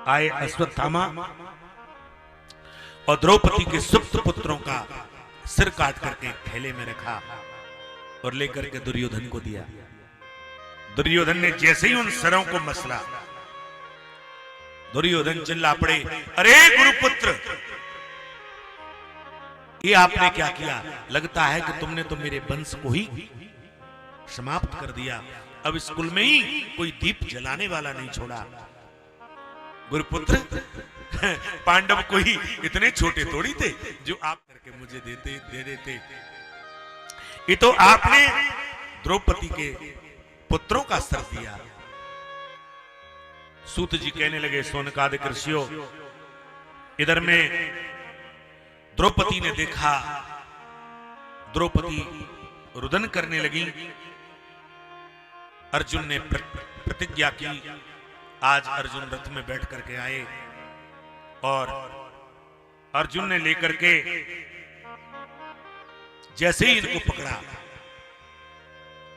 आए अश्वत्थामा और द्रौपदी के सुप्त पुत्रों का सिर काट करके थैले में रखा और लेकर के दुर्योधन को दिया। दुर्योधन ने जैसे ही उन सरों को मसला, दुर्योधन चिल्ला पड़े, अरे गुरुपुत्र, ये आपने क्या किया? लगता है कि तुमने तो मेरे वंश को ही समाप्त कर दिया। अब इस कुल में ही कोई दीप जलाने वाला नहीं छोड़ा। गुरुपुत्र, पांडव कोई इतने छोटे थोड़ी थे जो आप करके मुझे दे देते। ये तो आपने द्रौपदी के पुत्रों का सर दिया। सूत जी कहने लगे, सोनकादिक ऋषियों, इधर में द्रौपदी ने देखा, द्रौपदी रुदन करने लगी। अर्जुन ने प्रतिज्ञा की, आज अर्जुन रथ में बैठ करके आए और अर्जुन ने लेकर के जैसे ही इनको पकड़ा,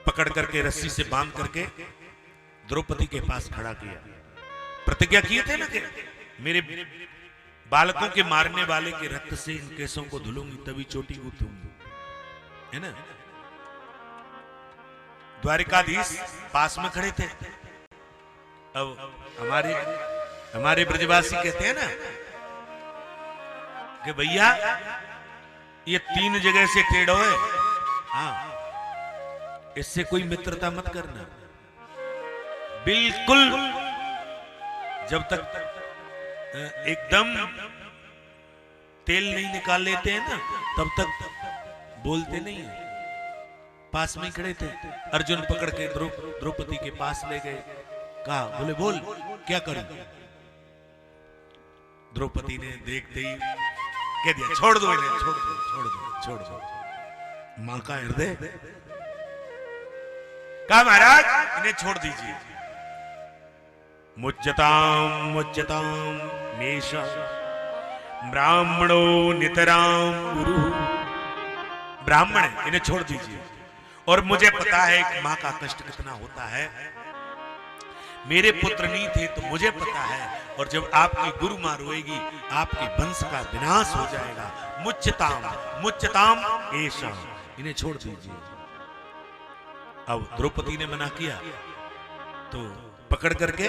पकड़ करके रस्सी से बांध करके द्रौपदी के पास खड़ा किया। प्रतिज्ञा किए थे ना कि मेरे बालकों के मारने वाले के रक्त से इन केसों को धुलूंगी तभी चोटी गूंथूंगी, है ना। द्वारिकाधीश पास में खड़े थे। अब हमारे ब्रजवासी कहते हैं ना कि भैया ये 3 जगह से टेढ़ो है, हाँ, इससे कोई मित्रता मत करना। बिल्कुल जब तक एकदम तेल नहीं निकाल लेते हैं ना, तब तक बोलते नहीं है। पास में खड़े थे। अर्जुन पकड़ के द्रौपदी के पास ले गए। कहा, बोले बोल क्या करूं? द्रौपदी ने देखते ही कह दिया, छोड़ दो इन्हें, छोड़ दो, छोड़ दो, छोड़ दो। मां का हृदय। कहा, महाराज इन्हें छोड़ दीजिए। मुच्यताम मेष ब्राह्मणो नितराम गुरु। ब्राह्मण, इन्हें छोड़ दीजिए। और मुझे पता है कि मां का कष्ट कितना होता है। मेरे पुत्र नहीं थे तो मुझे पता है, और जब आपकी गुरु मां रोएगी आपके वंश का विनाश हो जाएगा। मुच्यताम एषा, इन्हें छोड़ दीजिए। अब द्रौपदी ने मना किया तो पकड़ करके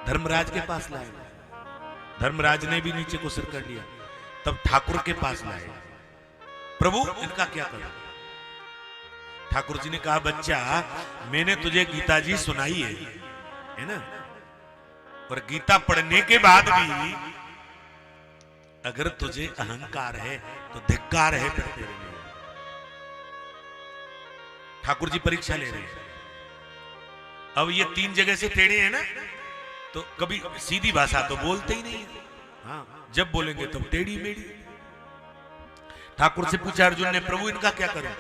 धर्मराज के पास लाए। धर्मराज ने भी नीचे को सिर कर लिया। तब ठाकुर के पास लाए, प्रभु इनका क्या करूं? ठाकुर जी ने कहा, बच्चा मैंने तुझे गीता जी सुनाई है ना, और गीता पढ़ने के बाद भी अगर तुझे अहंकार है तो धिक्कार है फिर तेरे लिए। ठाकुर जी परीक्षा ले रहे हैं। अब ये 3 जगह से टेढ़े हैं ना, तो कभी सीधी भाषा तो बोलते ही नहीं है। हाँ, जब बोलेंगे तब टेढ़ी मेढ़ी। ठाकुर से पूछा अर्जुन ने, प्रभु इनका क्या करूं?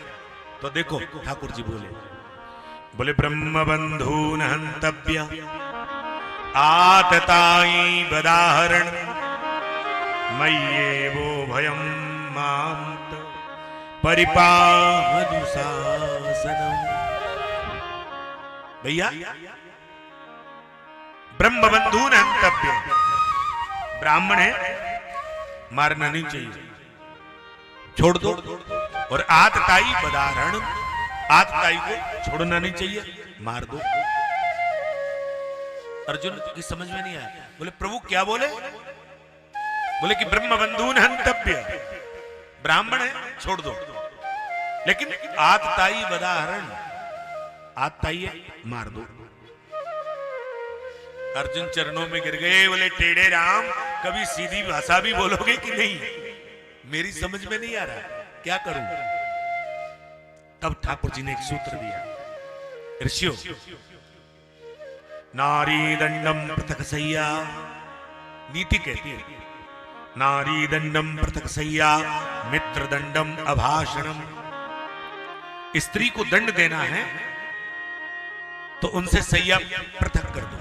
तो देखो ठाकुर जी बोले ब्रह्म बंधून हंतव्य आतताई बदाहरण मय्ये वो भयम मामत परिपावनु शासनम। भैया, ब्रह्म बंधून हंतव्य, ब्राह्मण है, मारना नहीं चाहिए, छोड़ दो। और आतताई बदाहरण, आतताई को छोड़ना नहीं चाहिए, मार दो। अर्जुन की समझ में नहीं आया। बोले प्रभु क्या बोले? बोले कि ब्रह्म बंधून हंतव्य, ब्राह्मण है, छोड़ दो, लेकिन आतताई बदाहरण, आतताई है, मार दो। अर्जुन चरणों में गिर गए। बोले टेढ़े राम, कभी सीधी भाषा भी बोलोगे कि नहीं? मेरी समझ में नहीं आ रहा, क्या करूं? तब ठाकुर जी ने एक सूत्र दिया, ऋषियों, नारी दंडम पृथक सैया, नीति कहती है नारी दंडम पृथक सैया मित्र दंडम अभाषणम। स्त्री को दंड देना है तो उनसे सैया पृथक कर दो।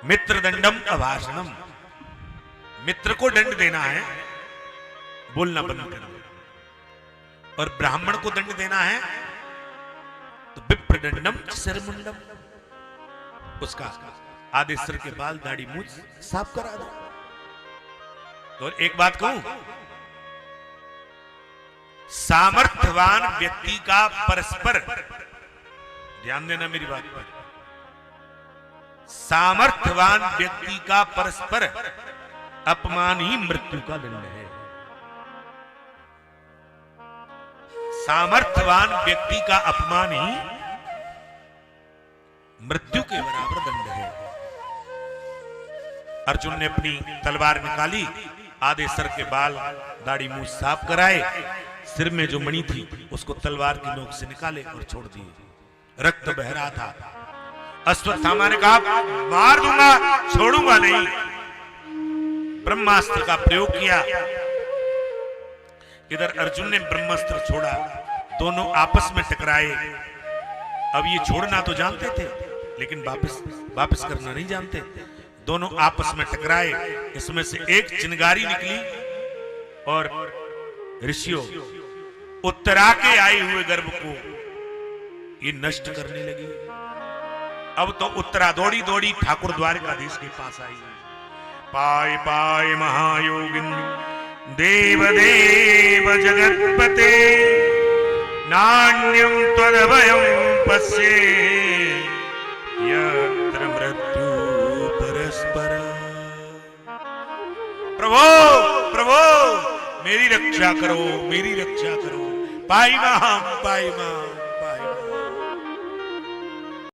मित्र दंडम अभाषणम, मित्र को दंड देना है, बोलना बंद कर दो। और ब्राह्मण को दंड देना है तो विप्रदंडम सिरमुंडम, उसका आदेश्वर के बाल दाढ़ी मूछ साफ करा दो। तो एक बात कहूं, सामर्थ्यवान व्यक्ति का परस्पर, ध्यान देना मेरी बात पर, सामर्थ्यवान व्यक्ति का परस्पर अपमान ही मृत्यु का दंड है। सामर्थ्यवान व्यक्ति का अपमान ही मृत्यु के बराबर दंड है। अर्जुन ने अपनी तलवार निकाली, आदेश्वर के बाल दाढ़ी मुंह साफ कराए, सिर में जो मणि थी उसको तलवार की नोक से निकाले और छोड़ दिए। रक्त बह रहा था। अश्वत्थामा ने कहा मार दूंगा, छोड़ूंगा नहीं। ब्रह्मास्त्र का प्रयोग किया। इधर अर्जुन ने ब्रह्मास्त्र छोड़ा, दोनों आपस में टकराए। अब ये छोड़ना तो जानते थे लेकिन वापस करना नहीं जानते। दोनों आपस में टकराए, इसमें से एक चिंगारी निकली और ऋषियों उत्तरा के आए हुए गर्भ को ये नष्ट करने लगी। अब तो उत्तरा दौड़ी दौड़ी ठाकुर द्वारकाधीश के पास आई। पाय पाय महायोगिन देव देव जगतपते नान्यं त्वदभयं पश्ये यत्र मृत्यु परस्पर। प्रभो प्रभो मेरी रक्षा करो, मेरी रक्षा करो। पाई मां पाई मां।